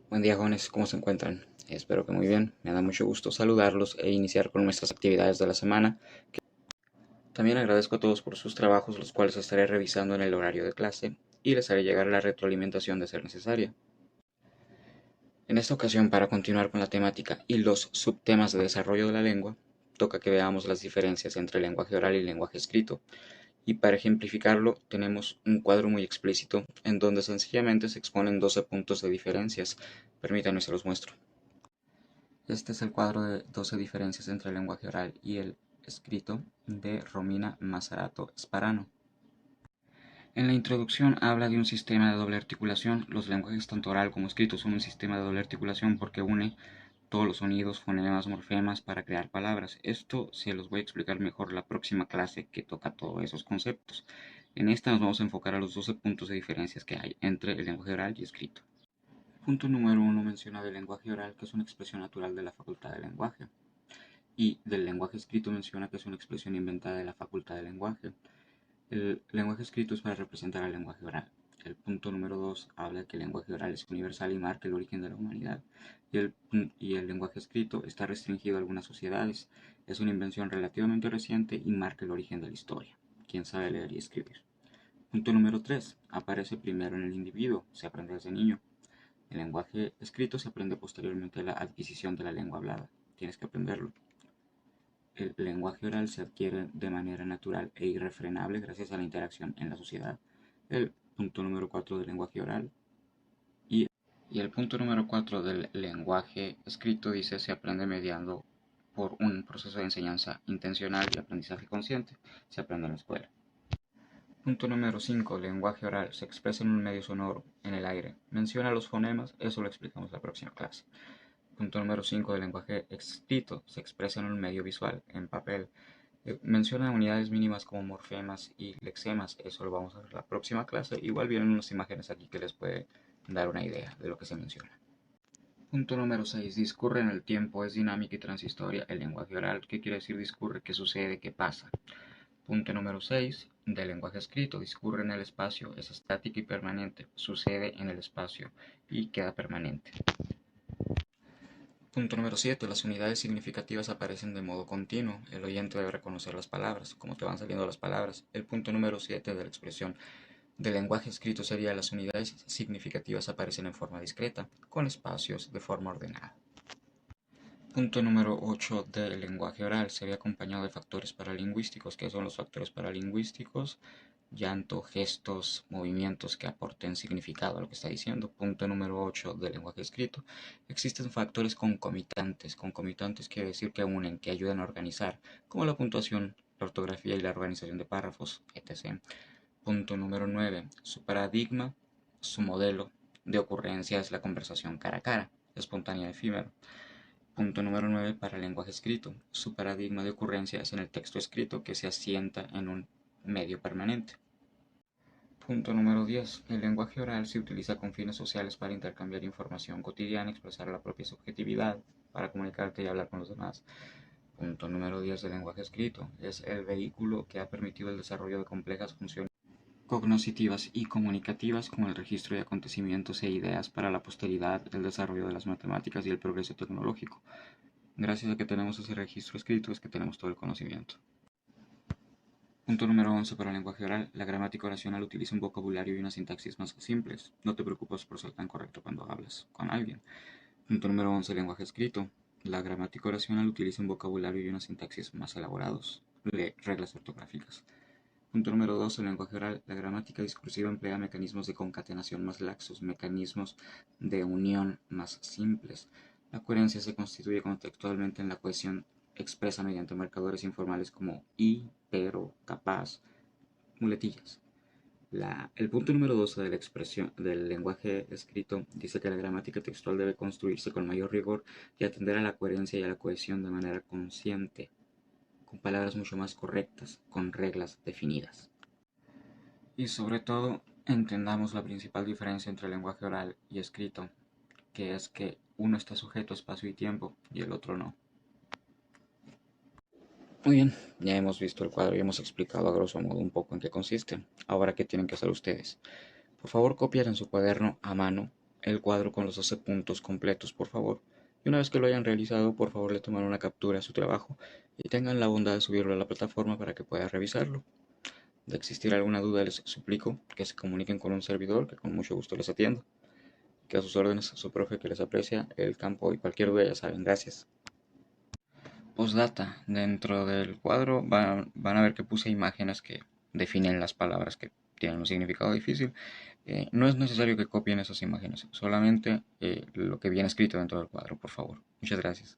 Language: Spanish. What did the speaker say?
Buen día, jóvenes, ¿cómo se encuentran? Espero que muy bien. Me da mucho gusto saludarlos e iniciar con nuestras actividades de la semana. También agradezco a todos por sus trabajos, los cuales estaré revisando en el horario de clase y les haré llegar la retroalimentación de ser necesaria. En esta ocasión, para continuar con la temática y los subtemas de desarrollo de la lengua, toca que veamos las diferencias entre lenguaje oral y lenguaje escrito. Y para ejemplificarlo, tenemos un cuadro muy explícito en donde sencillamente se exponen 12 puntos de diferencias. Permítanme se los muestro. Este es el cuadro de 12 diferencias entre el lenguaje oral y el escrito de Romina Mazarato Sparano. En la introducción habla de un sistema de doble articulación. Los lenguajes tanto oral como escrito son un sistema de doble articulación porque une todos los sonidos, fonemas, morfemas para crear palabras. Esto se los voy a explicar mejor la próxima clase que toca todos esos conceptos. En esta nos vamos a enfocar a los 12 puntos de diferencias que hay entre el lenguaje oral y escrito. Punto número 1 menciona del lenguaje oral que es una expresión natural de la facultad del lenguaje. Y del lenguaje escrito menciona que es una expresión inventada de la facultad del lenguaje. El lenguaje escrito es para representar al lenguaje oral. El punto número 2 habla de que el lenguaje oral es universal y marca el origen de la humanidad. Y el lenguaje escrito está restringido a algunas sociedades. Es una invención relativamente reciente y marca el origen de la historia. ¿Quién sabe leer y escribir? Punto número 3. Aparece primero en el individuo, se aprende desde niño. El lenguaje escrito se aprende posteriormente a la adquisición de la lengua hablada. Tienes que aprenderlo. El lenguaje oral se adquiere de manera natural e irrefrenable gracias a la interacción en la sociedad. El punto número 4 del lenguaje oral y el punto número 4 del lenguaje escrito dice se aprende mediando por un proceso de enseñanza intencional y aprendizaje consciente. Se aprende en la escuela. Punto número 5. Lenguaje oral. Se expresa en un medio sonoro, en el aire. Menciona los fonemas, eso lo explicamos en la próxima clase. Punto número 5 del lenguaje escrito. Se expresa en un medio visual, en papel. Menciona unidades mínimas como morfemas y lexemas, eso lo vamos a ver en la próxima clase. Igual vienen unas imágenes aquí que les puede dar una idea de lo que se menciona. Punto número 6. Discurre en el tiempo, es dinámica y transistoria. El lenguaje oral, ¿qué quiere decir discurre? ¿Qué sucede? ¿Qué pasa? Punto número 6. Del lenguaje escrito, discurre en el espacio, es estática y permanente, sucede en el espacio y queda permanente. Punto número 7. Las unidades significativas aparecen de modo continuo. El oyente debe reconocer las palabras, como te van saliendo las palabras. El punto número 7 de la expresión del lenguaje escrito sería las unidades significativas aparecen en forma discreta, con espacios de forma ordenada. Punto número 8 del lenguaje oral sería acompañado de factores paralingüísticos. ¿Qué son los factores paralingüísticos? Llanto, gestos, movimientos que aporten significado a lo que está diciendo. Punto número 8 del lenguaje escrito. Existen factores concomitantes. Concomitantes quiere decir que unen, que ayudan a organizar, como la puntuación, la ortografía y la organización de párrafos, etc. Punto número 9. Su paradigma, su modelo de ocurrencia es la conversación cara a cara, espontánea y efímero. Punto número 9 para el lenguaje escrito. Su paradigma de ocurrencia es en el texto escrito que se asienta en un medio permanente. Punto número 10. El lenguaje oral se utiliza con fines sociales para intercambiar información cotidiana, expresar la propia subjetividad, para comunicarte y hablar con los demás. Punto número 10 del lenguaje escrito. Es el vehículo que ha permitido el desarrollo de complejas funciones cognitivas y comunicativas como el registro de acontecimientos e ideas para la posteridad, el desarrollo de las matemáticas y el progreso tecnológico. Gracias a que tenemos ese registro escrito es que tenemos todo el conocimiento. Punto número 11 para el lenguaje oral. La gramática oracional utiliza un vocabulario y una sintaxis más simples. No te preocupes por ser tan correcto cuando hablas con alguien. Punto número 11. Lenguaje escrito. La gramática oracional utiliza un vocabulario y una sintaxis más elaborados. Reglas ortográficas. Punto número 12. El lenguaje oral. La gramática discursiva emplea mecanismos de concatenación más laxos, mecanismos de unión más simples. La coherencia se constituye contextualmente en la cohesión expresa mediante marcadores informales como y, pero, capaz, muletillas. El punto número 12 de la expresión del lenguaje escrito dice que la gramática textual debe construirse con mayor rigor y atender a la coherencia y a la cohesión de manera consciente, con palabras mucho más correctas, con reglas definidas. Y sobre todo, entendamos la principal diferencia entre el lenguaje oral y escrito, que es que uno está sujeto a espacio y tiempo y el otro no. Muy bien, ya hemos visto el cuadro y hemos explicado a grosso modo un poco en qué consiste. Ahora, ¿qué tienen que hacer ustedes? Por favor, copiar en su cuaderno a mano el cuadro con los 12 puntos completos, por favor. Y una vez que lo hayan realizado, por favor le tomen una captura de su trabajo y tengan la bondad de subirlo a la plataforma para que pueda revisarlo. De existir alguna duda, les suplico que se comuniquen con un servidor que con mucho gusto les atiendo. Que a sus órdenes, su profe que les aprecia el campo y cualquier duda ya saben. Gracias. Postdata, dentro del cuadro van a ver que puse imágenes que definen las palabras que tienen un significado difícil. No es necesario que copien esas imágenes, solamente lo que viene escrito dentro del cuadro, por favor. Muchas gracias.